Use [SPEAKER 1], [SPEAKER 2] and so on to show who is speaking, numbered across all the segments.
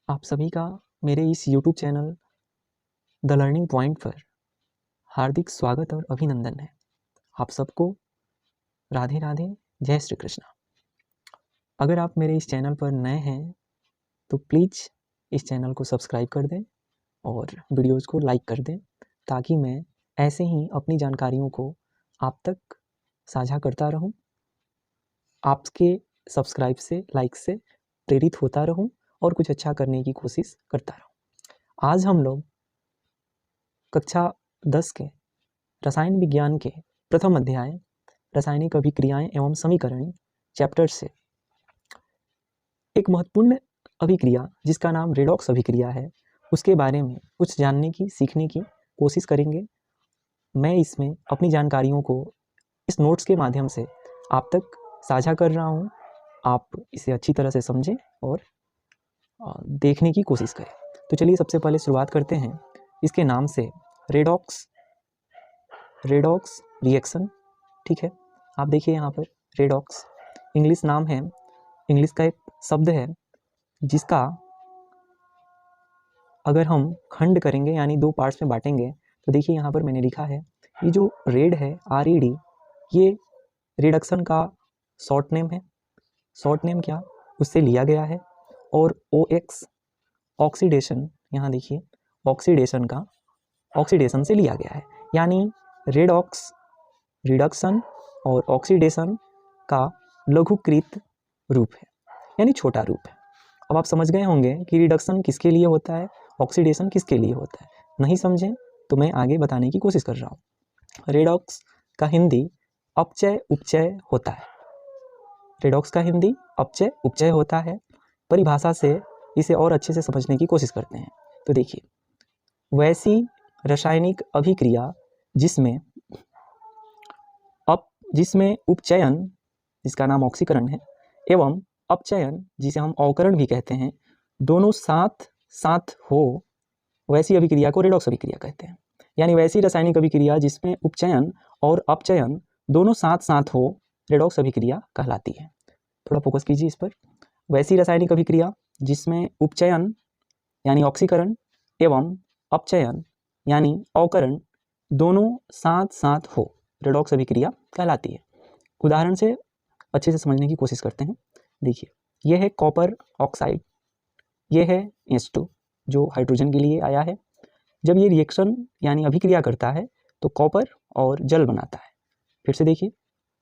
[SPEAKER 1] आप सभी का मेरे इस YouTube channel the learning point पर हार्दिक स्वागत और अभिनंदन है। आप सबको राधे राधे, जय श्री कृष्ण। अगर आप मेरे इस चैनल पर नए हैं तो प्लीज़ इस चैनल को सब्सक्राइब कर दें और वीडियोज़ को लाइक कर दें, ताकि मैं ऐसे ही अपनी जानकारियों को आप तक साझा करता रहूं, आपके सब्सक्राइब से, लाइक से प्रेरित होता रहूं और कुछ अच्छा करने की कोशिश करता रहूं। आज हम लोग कक्षा 10 के रसायन विज्ञान के प्रथम अध्याय रासायनिक अभिक्रियाएं एवं समीकरण चैप्टर से एक महत्वपूर्ण अभिक्रिया जिसका नाम रेडॉक्स अभिक्रिया है, उसके बारे में कुछ जानने की, सीखने की कोशिश करेंगे। मैं इसमें अपनी जानकारियों को इस नोट्स के माध्यम से आप तक साझा कर रहा हूँ। आप इसे अच्छी तरह से समझें और देखने की कोशिश करें। तो चलिए सबसे पहले शुरुआत करते हैं इसके नाम से, रेडॉक्स रिएक्शन। ठीक है, आप देखिए यहाँ पर रेडॉक्स इंग्लिश नाम है, इंग्लिश का एक शब्द है जिसका अगर हम खंड करेंगे यानी दो पार्ट्स में बांटेंगे तो देखिए यहाँ पर मैंने लिखा है, ये जो रेड है RED, ये रिडक्शन का शॉर्ट नेम है। शॉर्ट नेम क्या, उससे लिया गया है। और OX ऑक्सीडेशन, यहाँ देखिए ऑक्सीडेशन का, ऑक्सीडेशन से लिया गया है, यानी रेडॉक्स रिडक्शन और ऑक्सीडेशन का लघुकृत रूप है, यानी छोटा रूप है। अब आप समझ गए होंगे कि रिडक्शन किसके लिए होता है, ऑक्सीडेशन किसके लिए होता है। नहीं समझें तो मैं आगे बताने की कोशिश कर रहा हूँ। रेडॉक्स का हिंदी अपचय उपचय होता है। रेडॉक्स का हिंदी अपचय उपचय होता है। परिभाषा से इसे और अच्छे से समझने की कोशिश करते हैं। तो देखिए, वैसी रासायनिक अभिक्रिया जिसमें उपचयन, जिसका नाम ऑक्सीकरण है, एवं अपचयन, जिसे हम अवकरण भी कहते हैं, दोनों साथ साथ हो, वैसी अभिक्रिया को रेडॉक्स अभिक्रिया कहते हैं। यानी वैसी रासायनिक अभिक्रिया जिसमें उपचयन और अपचयन दोनों साथ साथ हो, रेडॉक्स अभिक्रिया कहलाती है। थोड़ा फोकस कीजिए इस पर। वैसी रासायनिक अभिक्रिया जिसमें उपचयन यानी ऑक्सीकरण एवं अपचयन यानी अवकरण दोनों साथ साथ हो, रेडॉक्स अभिक्रिया कहलाती है। उदाहरण से अच्छे से समझने की कोशिश करते हैं। देखिए, यह है कॉपर ऑक्साइड, यह है H2 जो हाइड्रोजन के लिए आया है। जब ये रिएक्शन यानी अभिक्रिया करता है तो कॉपर और जल बनाता है। फिर से देखिए,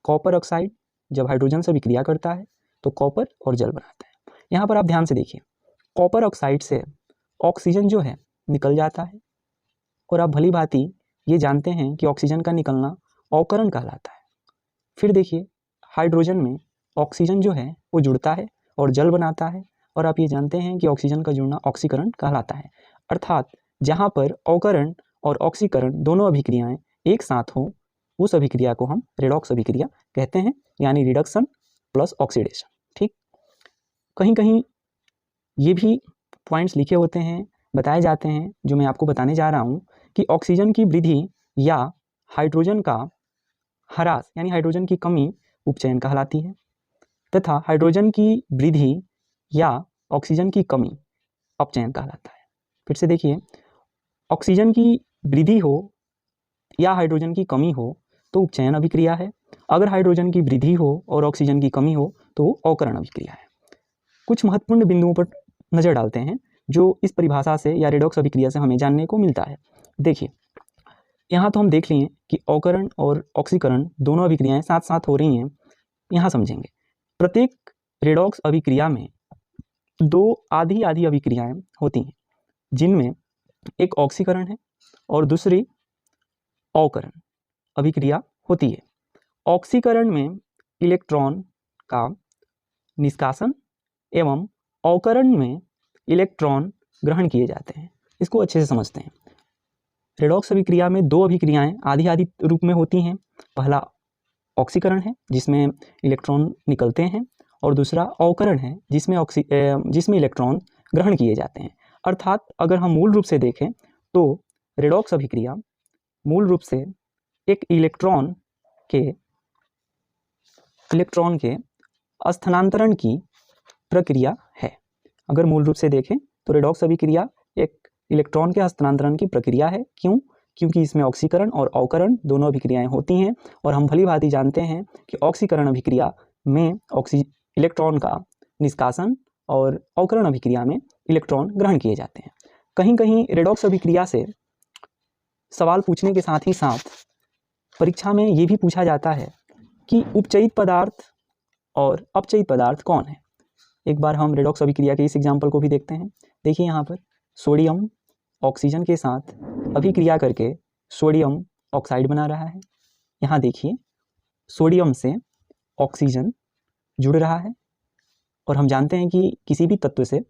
[SPEAKER 1] कॉपर ऑक्साइड जब हाइड्रोजन से अभिक्रिया करता है तो कॉपर और जल बनाता है। यहाँ पर आप ध्यान से देखिए, कॉपर ऑक्साइड से ऑक्सीजन जो है निकल जाता है, और आप भली भांति ये जानते हैं कि ऑक्सीजन का निकलना अवकरण कहलाता है। फिर देखिए, हाइड्रोजन में ऑक्सीजन जो है वो जुड़ता है और जल बनाता है, और आप ये जानते हैं कि ऑक्सीजन का जुड़ना ऑक्सीकरण कहलाता है। अर्थात जहाँ पर अवकरण और ऑक्सीकरण दोनों अभिक्रियाएं एक साथ हों, उस अभिक्रिया को हम रेडॉक्स अभिक्रिया कहते हैं, यानी रिडक्शन प्लस ऑक्सीडेशन। ठीक, कहीं कहीं ये भी पॉइंट्स लिखे होते हैं, बताए जाते हैं, जो मैं आपको बताने जा रहा हूँ, कि ऑक्सीजन की वृद्धि या हाइड्रोजन का ह्रास यानी हाइड्रोजन की कमी उपचयन कहलाती है, तथा हाइड्रोजन की वृद्धि या ऑक्सीजन की कमी अपचयन कहलाता है। फिर से देखिए, ऑक्सीजन की वृद्धि हो या हाइड्रोजन की कमी हो तो उपचयन अभिक्रिया है। अगर हाइड्रोजन की वृद्धि हो और ऑक्सीजन की कमी हो तो अवकरण अभिक्रिया है। कुछ महत्वपूर्ण बिंदुओं पर नजर डालते हैं जो इस परिभाषा से या रेडॉक्स अभिक्रिया से हमें जानने को मिलता है। देखिए, यहाँ तो हम देख लिए कि अवकरण और ऑक्सीकरण दोनों अभिक्रियाएं साथ साथ हो रही हैं। यहाँ समझेंगे, प्रत्येक रेडॉक्स अभिक्रिया में दो आधी आधी अभिक्रियाएं होती हैं, जिनमें एक ऑक्सीकरण है और दूसरी अवकरण अभिक्रिया होती है। ऑक्सीकरण में इलेक्ट्रॉन का निष्कासन एवं अवकरण में इलेक्ट्रॉन ग्रहण किए जाते हैं। इसको अच्छे से समझते हैं। रेडॉक्स अभिक्रिया में दो अभिक्रियाएं आधी आधी रूप में होती हैं। पहला ऑक्सीकरण है जिसमें इलेक्ट्रॉन निकलते हैं, और दूसरा अवकरण है जिसमें इलेक्ट्रॉन ग्रहण किए जाते हैं। अर्थात अगर हम मूल रूप से देखें तो रेडॉक्स अभिक्रिया मूल रूप से एक इलेक्ट्रॉन के स्थानांतरण की प्रक्रिया है। अगर मूल रूप से देखें तो रेडॉक्स अभिक्रिया एक इलेक्ट्रॉन के हस्तांतरण की प्रक्रिया है। क्यों? क्योंकि इसमें ऑक्सीकरण और अवकरण दोनों अभिक्रियाएं होती हैं और हम भली भांति जानते हैं कि ऑक्सीकरण अभिक्रिया में इलेक्ट्रॉन का निष्कासन और अवकरण अभिक्रिया में इलेक्ट्रॉन ग्रहण किए जाते हैं। कहीं कहीं रेडॉक्स अभिक्रिया से सवाल पूछने के साथ ही साथ परीक्षा में ये भी पूछा जाता है कि उपचयित पदार्थ और अपचयित पदार्थ कौन है। एक बार हम रेडॉक्स अभिक्रिया के इस एग्जाम्पल को भी देखते हैं। देखिए यहाँ पर सोडियम ऑक्सीजन के साथ अभिक्रिया करके सोडियम ऑक्साइड बना रहा है। यहाँ देखिए सोडियम से ऑक्सीजन जुड़ रहा है और हम जानते हैं कि किसी भी तत्व से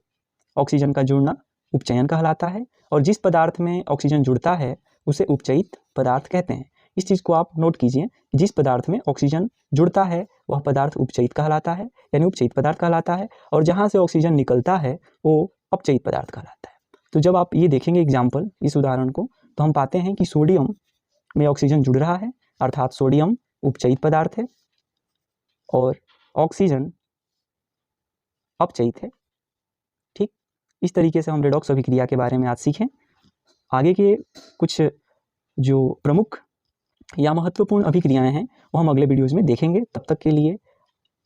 [SPEAKER 1] ऑक्सीजन का जुड़ना उपचयन कहलाता है और जिस पदार्थ में ऑक्सीजन जुड़ता है उसे उपचयित पदार्थ कहते हैं। इस चीज़ को आप नोट कीजिए, जिस पदार्थ में ऑक्सीजन जुड़ता है वह पदार्थ उपचयित कहलाता है, यानी उपचयित पदार्थ कहलाता है, और जहाँ से ऑक्सीजन निकलता है वो अपचयित पदार्थ कहलाता है। तो जब आप ये देखेंगे एग्जाम्पल, इस उदाहरण को, तो हम पाते हैं कि सोडियम में ऑक्सीजन जुड़ रहा है, अर्थात सोडियम उपचयित पदार्थ है और ऑक्सीजन अपचयित है। ठीक, इस तरीके से हम रेडॉक्स अभिक्रिया के बारे में आज सीखें। आगे के कुछ जो प्रमुख या महत्वपूर्ण अभिक्रियाएं हैं वो हम अगले वीडियोज़ में देखेंगे। तब तक के लिए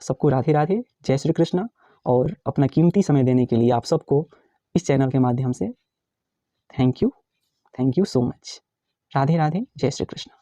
[SPEAKER 1] सबको राधे राधे, जय श्री कृष्णा। और अपना कीमती समय देने के लिए आप सबको इस चैनल के माध्यम से thank you so much. Radhe Radhe, जय श्री कृष्ण।